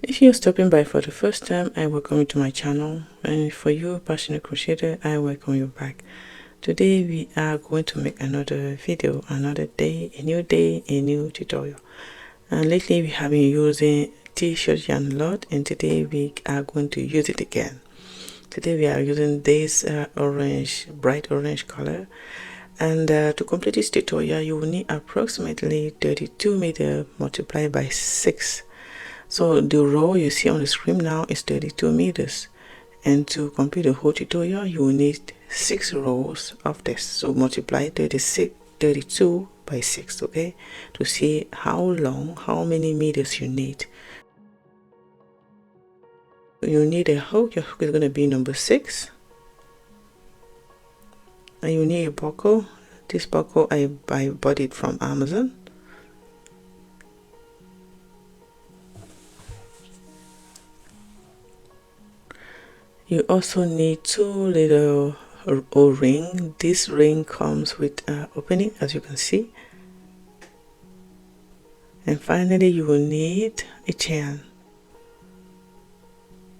If you're stopping by for the first time, I welcome you to my channel, and for you, Passionate Crocheter, I welcome you back. Today we are going to make another video, another day, a new tutorial. And lately we have been using t-shirt yarn a lot, and today we are going to use it again. Today we are using this bright orange color, and to complete this tutorial you will need approximately 32 meters multiplied by 6. So the row you see on the screen now is 32 meters, and to complete the whole tutorial you will need 6 rows of this. So multiply 32 by 6, okay, to see how many meters you need. You need a hook. Your hook is going to be number 6, and you need a buckle. This buckle I bought it from Amazon. You also need 2 little O-ring. This ring comes with an opening, as you can see. And finally you will need a chain.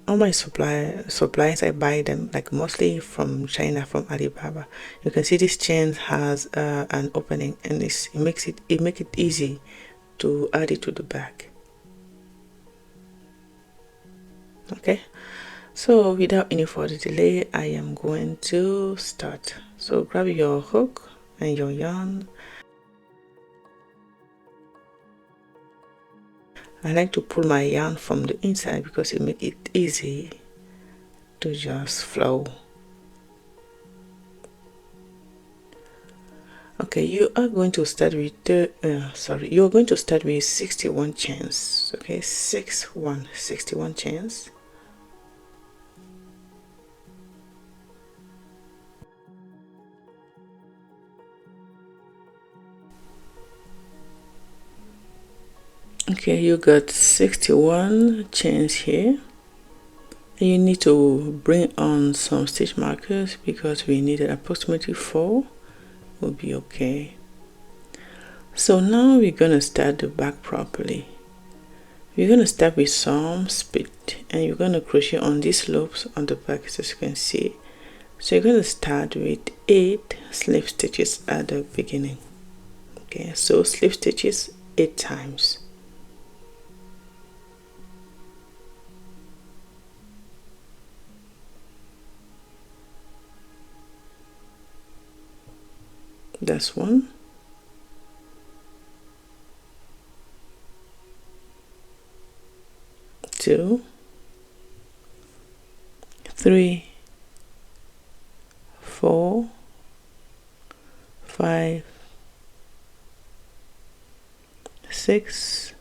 All my supplies I buy them like mostly from China, from Alibaba. You can see this chain has an opening, and it makes it easy to add it to the bag. Okay, so without any further delay, I am going to start. So grab your hook and your yarn. I like to pull my yarn from the inside because it makes it easy to just flow. Okay, you are going to start with you're going to start with 61 chains. Okay, 61 chains. Okay, you got 61 chains here. And you need to bring on some stitch markers because we needed approximately 4 will be okay. So now we're gonna start the back properly. We're gonna start with some split, and you're gonna crochet on these loops on the back, as you can see. So you're gonna start with 8 slip stitches at the beginning. Okay, so slip stitches 8 times. That's 1. 2, 3, 4, 5, 6,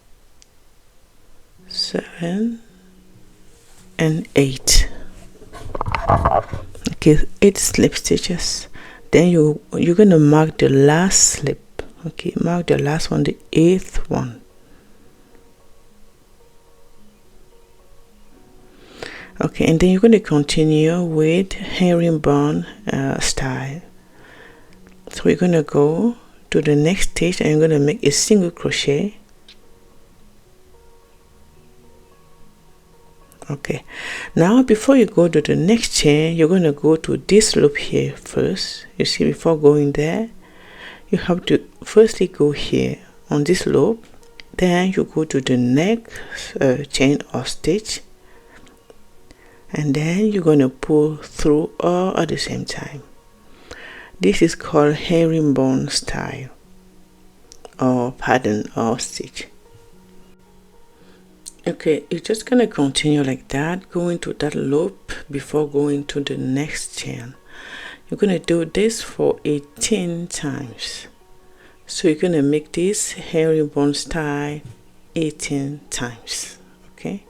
7, and 8. Okay, 8 slip stitches. Then you're gonna mark the last slip. Okay, mark the last one, the 8th one. Okay, and then you're going to continue with herringbone style. So we're going to go to the next stitch, and you're going to make a single crochet. Okay, now before you go to the next chain, you're going to go to this loop here first. You see, before going there, you have to firstly go here on this loop, then you go to the next chain or stitch, and then you're going to pull through all at the same time. This is called herringbone style or pattern or stitch. Okay, you're just going to continue like that, going to that loop before going to the next chain. You're going to do this for 18 times. So you're going to make this herringbone style 18 times. Okay.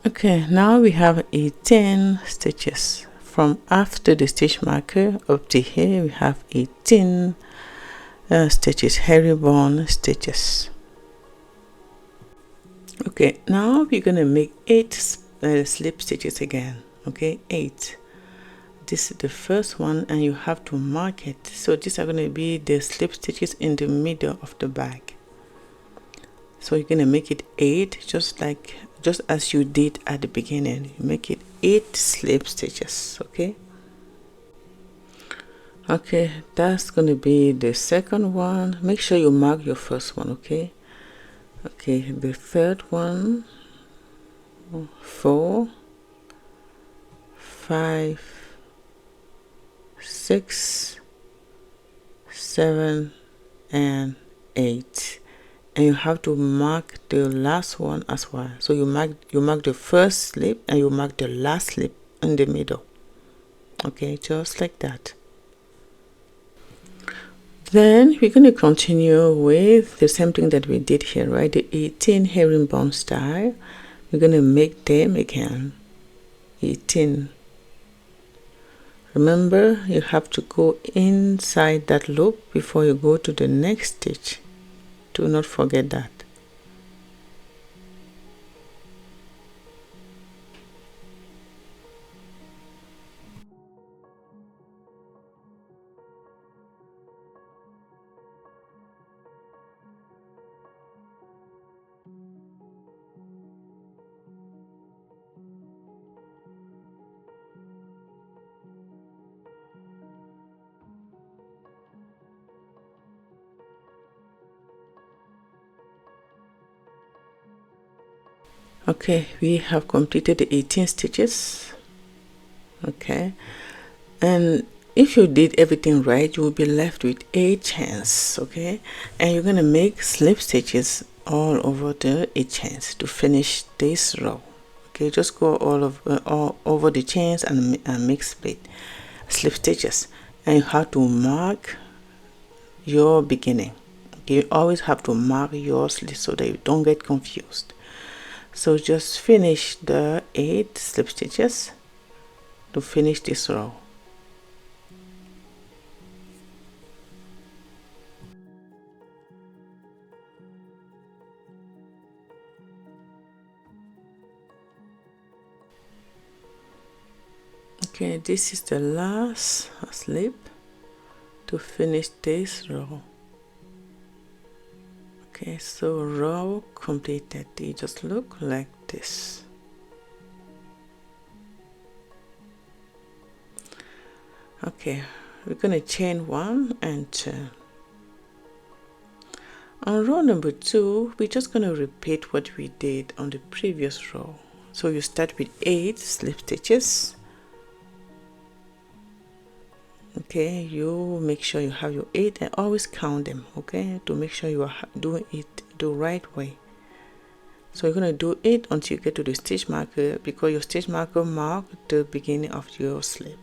Okay, now we have 18 stitches. From after the stitch marker up to here, we have 18 stitches, herringbone stitches. Okay, now we're gonna make 8 slip stitches again. Okay, 8. This is the first one, and you have to mark it. So these are going to be the slip stitches in the middle of the bag. So you're going to make it 8, just as you did at the beginning. You make it 8 slip stitches. Okay, that's going to be the second one. Make sure you mark your first one. Okay, the third one, 4, 5, 6, 7, and 8, and you have to mark the last one as well. So you mark the first slip and you mark the last slip in the middle. Okay, just like that. Then we're going to continue with the same thing that we did here, right? The 18 herringbone style. We're going to make them again, 18. Remember, you have to go inside that loop before you go to the next stitch. Do not forget that. Okay, we have completed the 18 stitches. Okay, and if you did everything right, you will be left with 8 chains. Okay, and you're gonna make slip stitches all over the 8 chains to finish this row. Okay, just go all over the chains and make slip stitches, and you have to mark your beginning. Okay, you always have to mark your slip so that you don't get confused. So just finish the 8 slip stitches to finish this row. Okay, this is the last slip to finish this row. Okay, so row completed. They just look like this. Okay, we're gonna chain 1 and 2. On row number 2, we're just gonna repeat what we did on the previous row. So you start with 8 slip stitches. Okay, you make sure you have your 8 and always count them. Okay, to make sure you are doing it the right way. So you're gonna do it until you get to the stitch marker, because your stitch marker marks the beginning of your slip.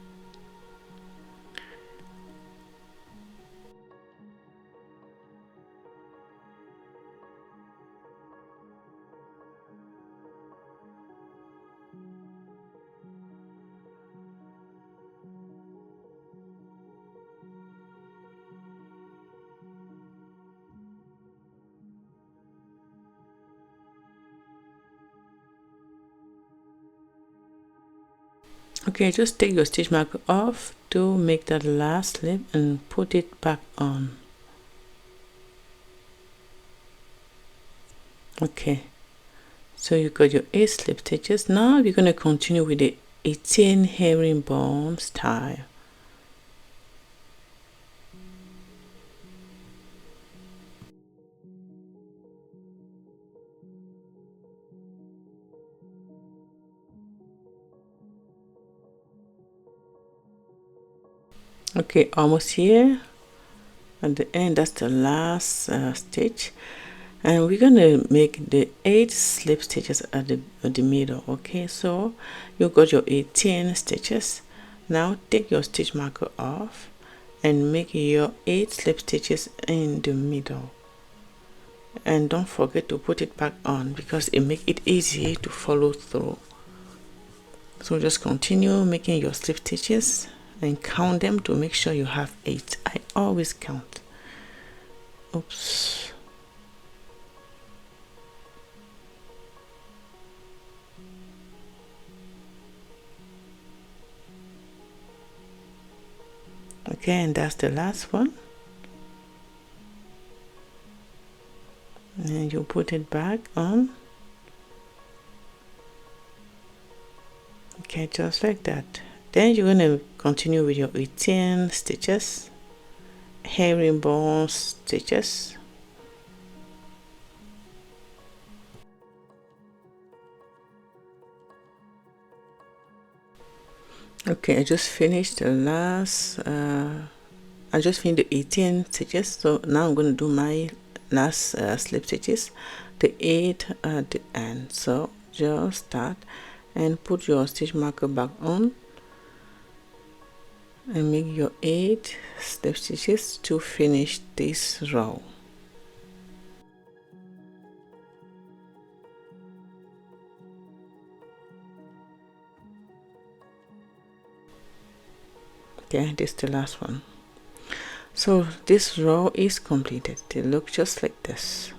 Okay, just take your stitch marker off to make that last slip and put it back on. Okay, so you got your 8 slip stitches. Now we're going to continue with the 18 herringbone style. Okay, almost here at the end. That's the last stitch, and we're gonna make the 8 slip stitches at the middle. Okay, so you got your 18 stitches. Now take your stitch marker off and make your 8 slip stitches in the middle. and don't forget to put it back on because it makes it easy to follow through. So just continue making your slip stitches and count them to make sure you have 8. I always count. Oops. Okay, and that's the last one. And you put it back on. Okay, just like that. Then you're going to continue with your 18 stitches, herringbone stitches. Okay, I just finished the last I just finished the 18 stitches, so now I'm going to do my last slip stitches, the 8 at the end. So just start and put your stitch marker back on and make your 8 slip stitches to finish this row. Okay, this is the last one. So this row is completed. They look just like this.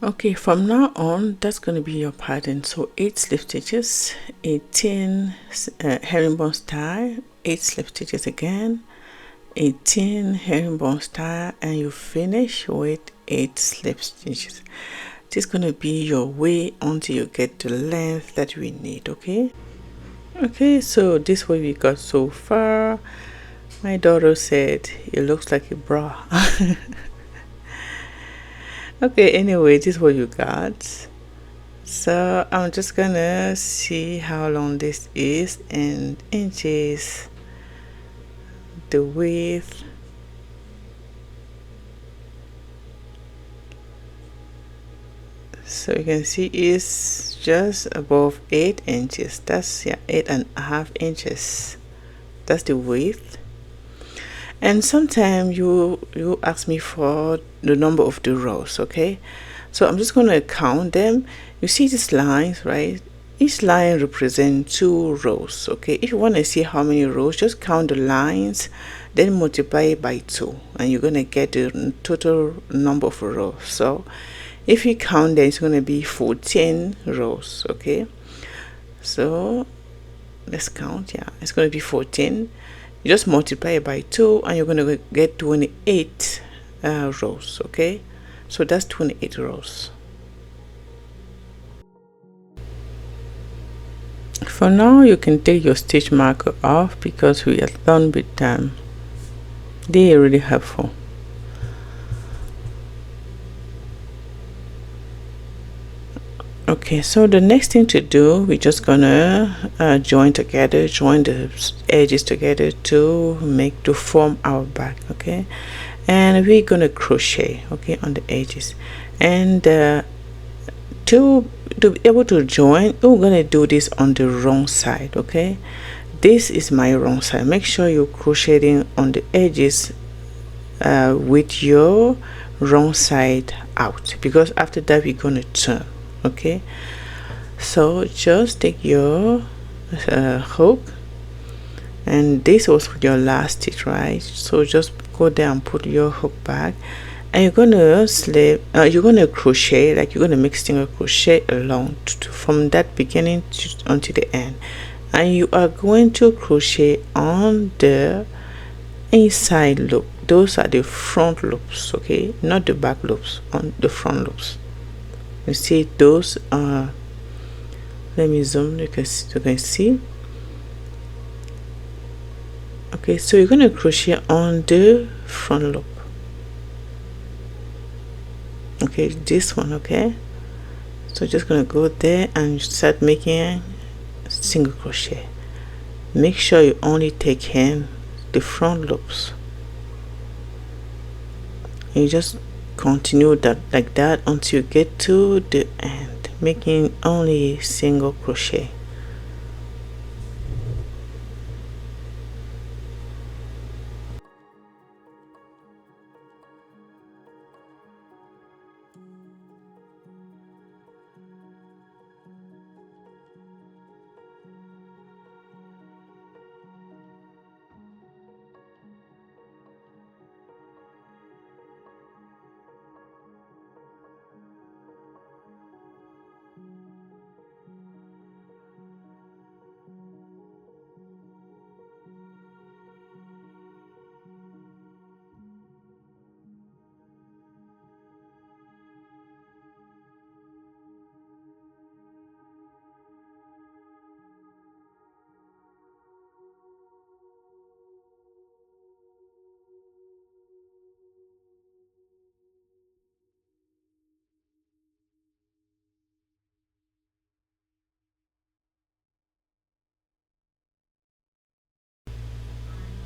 Okay, from now on, that's going to be your pattern. So 8 slip stitches, 18 herringbone style, 8 slip stitches again, 18 herringbone style, and you finish with 8 slip stitches. This is going to be your way until you get the length that we need. Okay, so this is what we got so far. My daughter said it looks like a bra. Okay, anyway, this is what you got. So I'm just gonna see how long this is in inches, the width. So you can see it's just above 8 inches. That's 8.5 inches. That's the width. And sometimes you ask me for the number of the rows. Okay, so I'm just going to count them. You see these lines, right? Each line represents 2 rows. Okay, if you want to see how many rows, just count the lines, then multiply it by 2, and you're going to get the total number of rows. So if you count them, it's going to be 14 rows. Okay, so let's count. Yeah, it's going to be 14. You just multiply it by 2 and you're going to get 28 rows. Okay, so that's 28 rows. For now, you can take your stitch marker off because we are done with them. They are really helpful. Okay, so the next thing to do, we're just gonna join the edges together to form our bag. Okay, and we're gonna crochet, okay, on the edges. And to be able to join, we're gonna do this on the wrong side. Okay, this is my wrong side. Make sure you're crocheting on the edges with your wrong side out, because after that we're gonna turn. Okay, so just take your hook, and this was your last stitch, right? So just go there and put your hook back, and you're gonna crochet, like you're gonna make single crochet along from that beginning until the end, and you are going to crochet on the inside loop. Those are the front loops, okay, not the back loops, on the front loops. You see those let me zoom, you can see. Okay, so you're going to crochet on the front loop. Okay, this one. Okay, so just going to go there and start making single crochet. Make sure you only take in the front loops, and you just continue that like that until you get to the end, making only single crochet.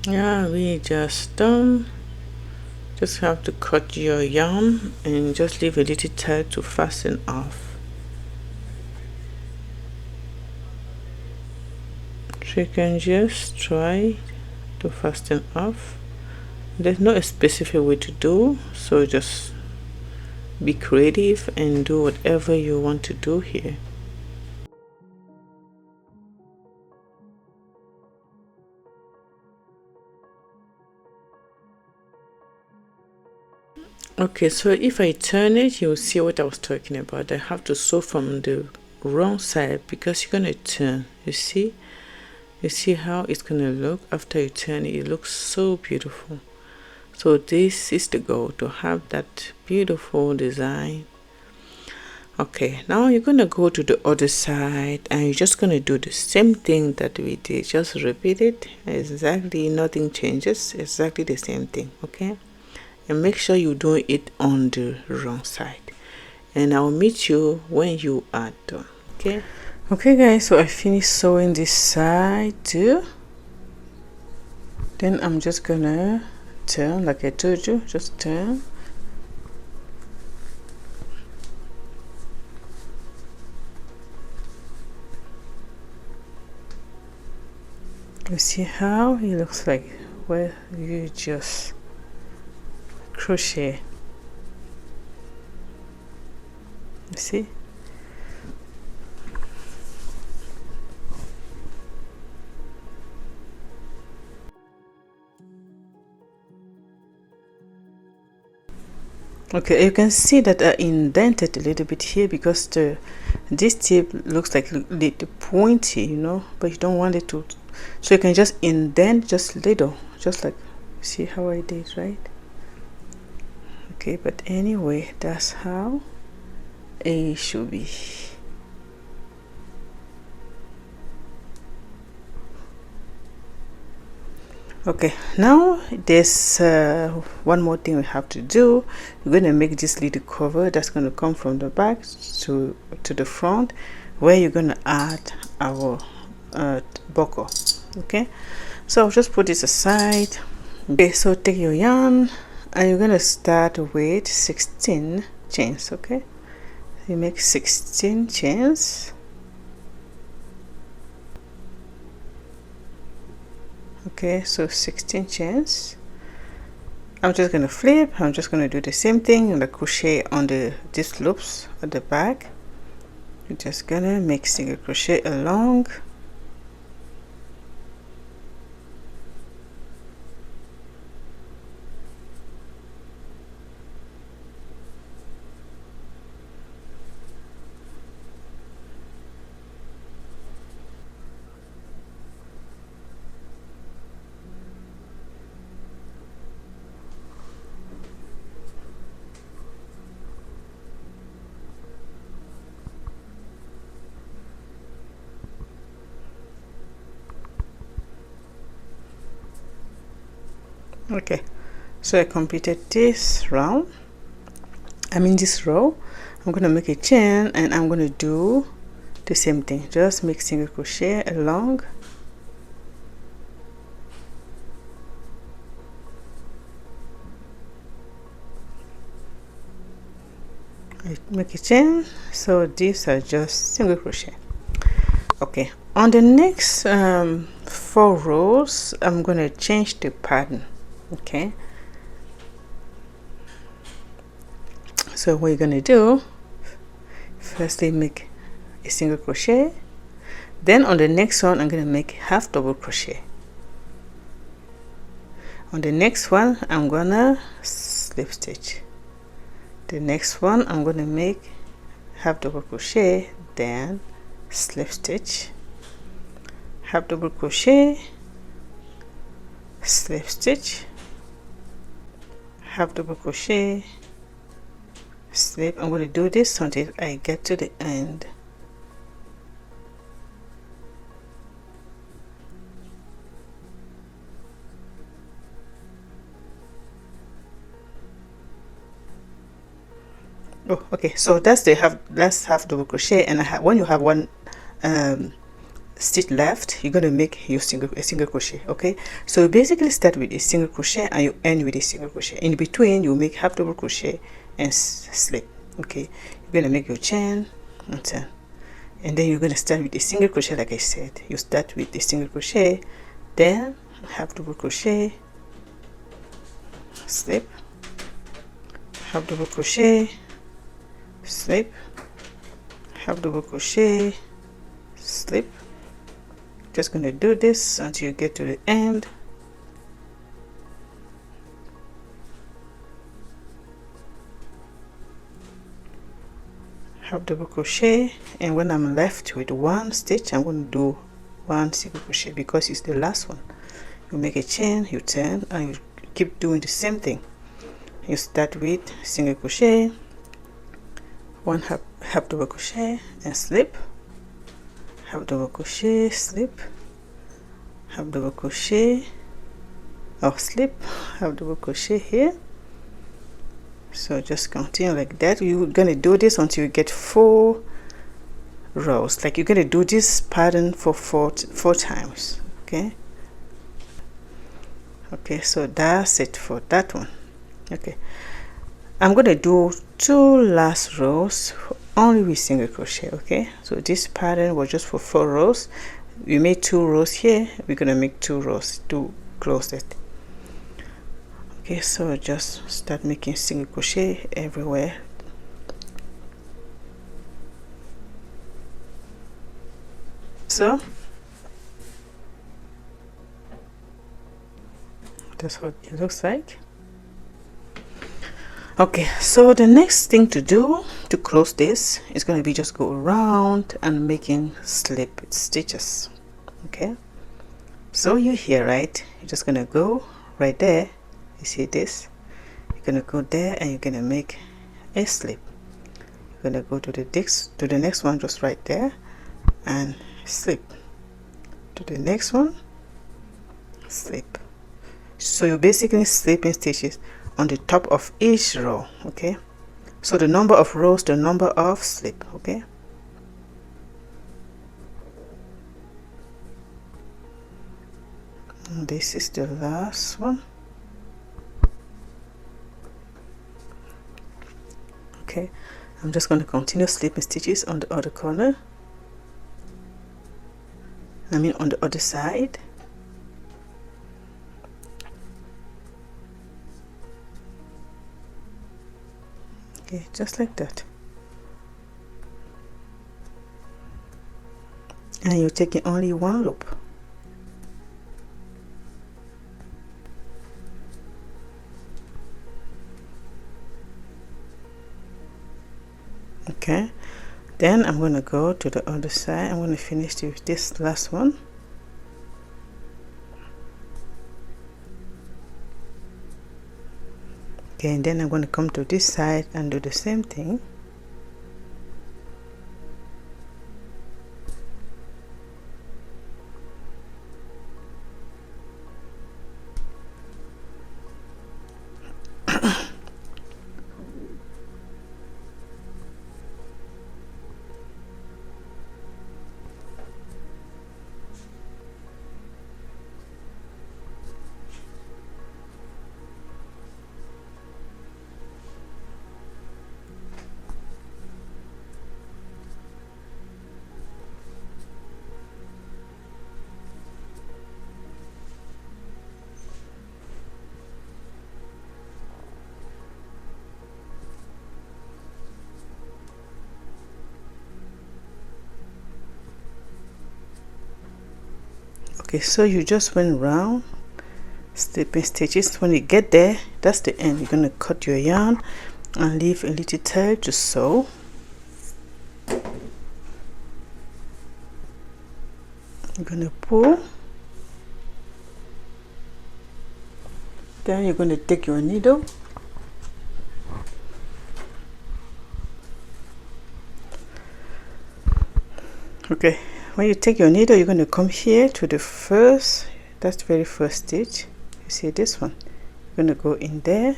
Yeah, we just done. Just have to cut your yarn and just leave a little tail to fasten off. So you can just try to fasten off. There's no specific way to do, so just be creative and do whatever you want to do here. Okay, so if I turn it, you'll see what I was talking about. I have to sew from the wrong side because you're gonna turn. You see how it's gonna look after you turn it. It looks so beautiful. So this is the goal, to have that beautiful design. Okay, now you're gonna go to the other side and you're just gonna do the same thing that we did. Just repeat it exactly, nothing changes, exactly the same thing. Okay, and make sure you do it on the wrong side, and I'll meet you when you are done. Okay guys, so I finished sewing this side too. Then I'm just gonna turn, like I told you, just turn. You see how it looks like where you just crochet. You see? Okay, you can see that I indented a little bit here because this tip looks like a little pointy, you know, but you don't want it to, so you can just indent just little, just like, see how I did, right? Okay, but anyway, that's how it should be. Okay, now there's one more thing we have to do. We're going to make this little cover that's going to come from the back to the front, where you're going to add our buckle. Okay, so I'll just put this aside. Okay, so take your yarn and you're going to start with 16 chains. Okay, you make 16 chains. Okay, so 16 chains. I'm just gonna flip. I'm just gonna do the same thing and the crochet on these loops at the back. You're just gonna make single crochet along. Okay, so I completed this round, this row. I'm gonna make a chain and I'm gonna do the same thing, just make single crochet along. I make a chain, so these are just single crochet. Okay, on the next 4 rows I'm gonna change the pattern. Okay, so what you're gonna do, firstly make a single crochet, then on the next one I'm gonna make half double crochet. On the next one I'm gonna slip stitch. The next one I'm gonna make half double crochet, then slip stitch, half double crochet, slip stitch, half double crochet, slip. I'm going to do this until I get to the end. Oh, okay, so that's half double crochet, and when you have one stitch left, you're going to make your a single crochet. Okay, so you basically start with a single crochet and you end with a single crochet. In between, you make half double crochet and slip. Okay, you're going to make your chain and turn, and then you're going to start with a single crochet. Like I said, you start with a single crochet, then half double crochet, slip, half double crochet, slip, half double crochet, slip. Just going to do this until you get to the end. Half double crochet, and when I'm left with one stitch, I'm going to do one single crochet because it's the last one. You make a chain, you turn, and you keep doing the same thing. You start with single crochet, one half double crochet and slip, half double crochet, slip, half double crochet or slip, half double crochet here. So just continue like that. You're gonna do this until you get 4 rows. Like you're gonna do this pattern for four times. Okay, so that's it for that one. Okay, I'm gonna do 2 last rows only with single crochet. Okay, so this pattern was just for 4 rows. We made 2 rows here, we're gonna make 2 rows to close it. Okay, so just start making single crochet everywhere. So that's what it looks like. Okay, so the next thing to do to close this is going to be just go around and making slip stitches. Okay, so you're here, right? You're just gonna go right there. You see this? You're gonna go there and you're gonna make a slip. You're gonna go to the next one, just right there, and slip to the next one, slip. So you're basically slipping stitches on the top of each row. Okay, so the number of rows, the number of slip. Okay, and this is the last one. Okay, I'm just going to continue slipping stitches on the other corner, I mean on the other side. Okay, just like that. And you're taking only 1 loop. Okay, then I'm going to go to the other side. I'm going to finish with this last one. Okay, and then I'm going to come to this side and do the same thing. Okay, so you just went round slipping stitches. When you get there, that's the end. You're gonna cut your yarn and leave a little tail to sew. You're gonna pull, then you're gonna take your needle, okay, when you take your needle, you're going to come here to the first, that's the very first stitch. You see this one, you're going to go in there,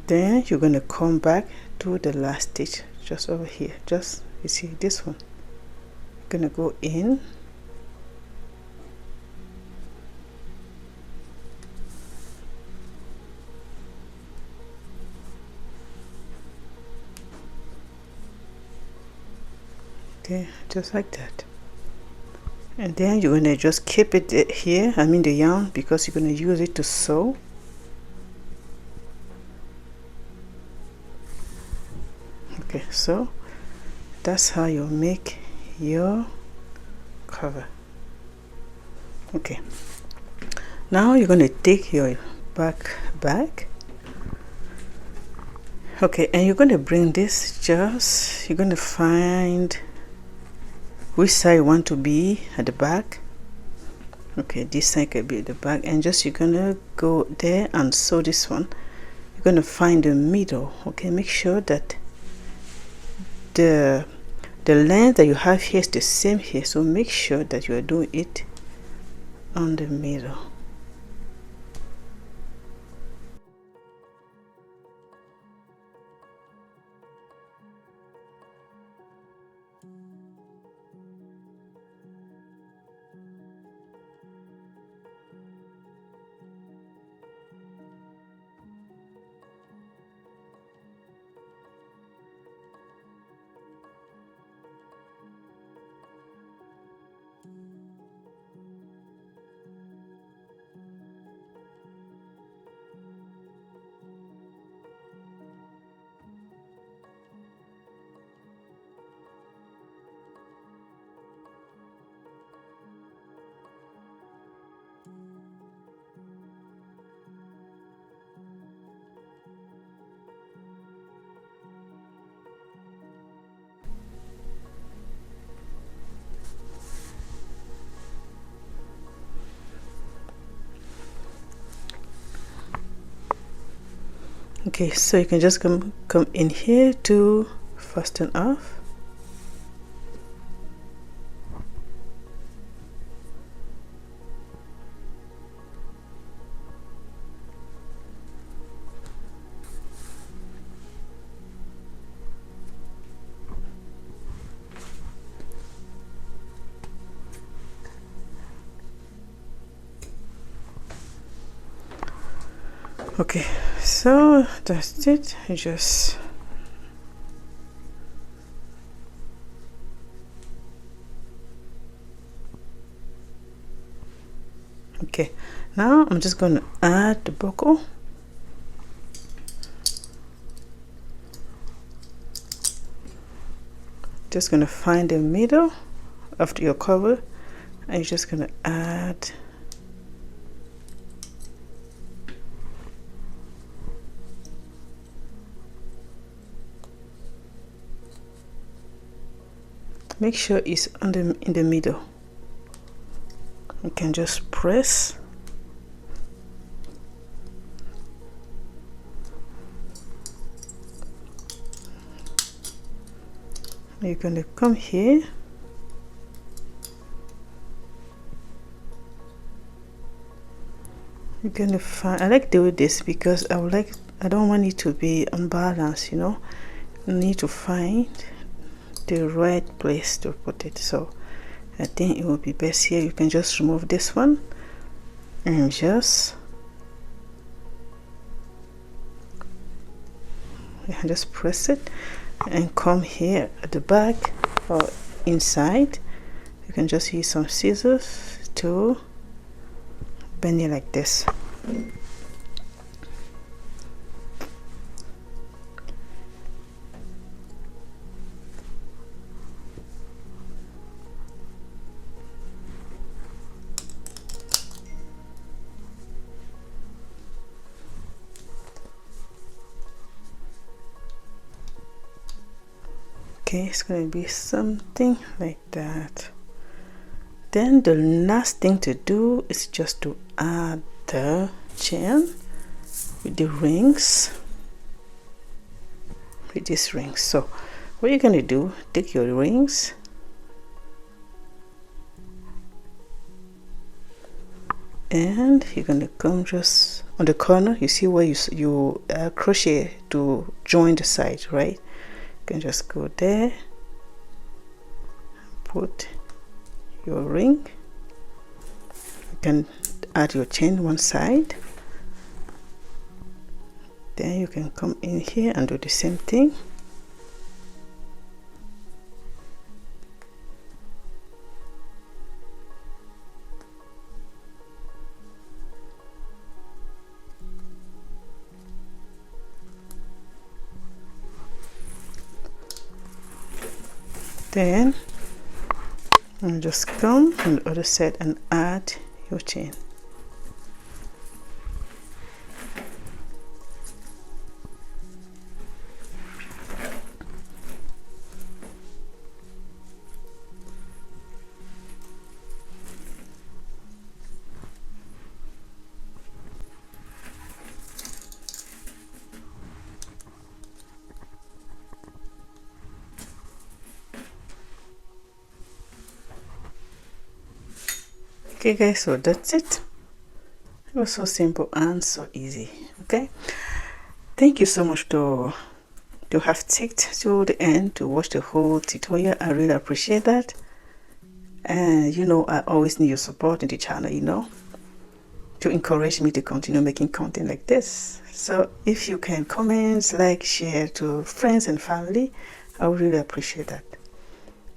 then you're going to come back to the last stitch just over here, just you see this one, gonna go in, okay, just like that. And then you're gonna just keep it here, I mean the yarn, because you're gonna use it to sew. Okay, so that's how you make your cover. Okay, now you're gonna take your back. Okay, and you're gonna bring this, just you're gonna find which side you want to be at the back. Okay, this side could be at the back, and just you're gonna go there and sew this one. You're gonna find the middle. Okay, make sure that the length that you have here is the same here, so make sure that you are doing it on the middle. Okay, so you can just come in here to fasten off. Okay, so that's it. Just okay, now I'm just going to add the buckle. Just going to find the middle of your cover, and you're just going to add make sure it's in the middle. You can just press. You're going to come here. You're going to find, I like doing this because I don't want it to be unbalanced, you know. You need to find the right place to put it, so I think it will be best here. You can just remove this one and just press it and come here at the back or inside. You can just use some scissors to bend it like this. Okay, it's going to be something like that. Then the last thing to do is just to add the chain with the rings, with these rings. So what you're going to do, take your rings and you're going to come just on the corner. You see where you crochet to join the side, right? You can just go there, put your ring. You can add your chain one side, then you can come in here and do the same thing. Then and just come on the other side and add your chain. Okay guys, so that's it. It was so simple and so easy. Okay, thank you so much to have sticked to the end to watch the whole tutorial. I really appreciate that. And you know, I always need your support in the channel, you know, to encourage me to continue making content like this. So if you can comment, like, share to friends and family, I would really appreciate that.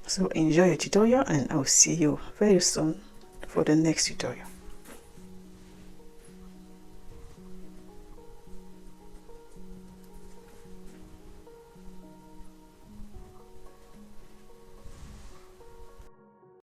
So enjoy your tutorial, and I'll see you very soon for the next tutorial.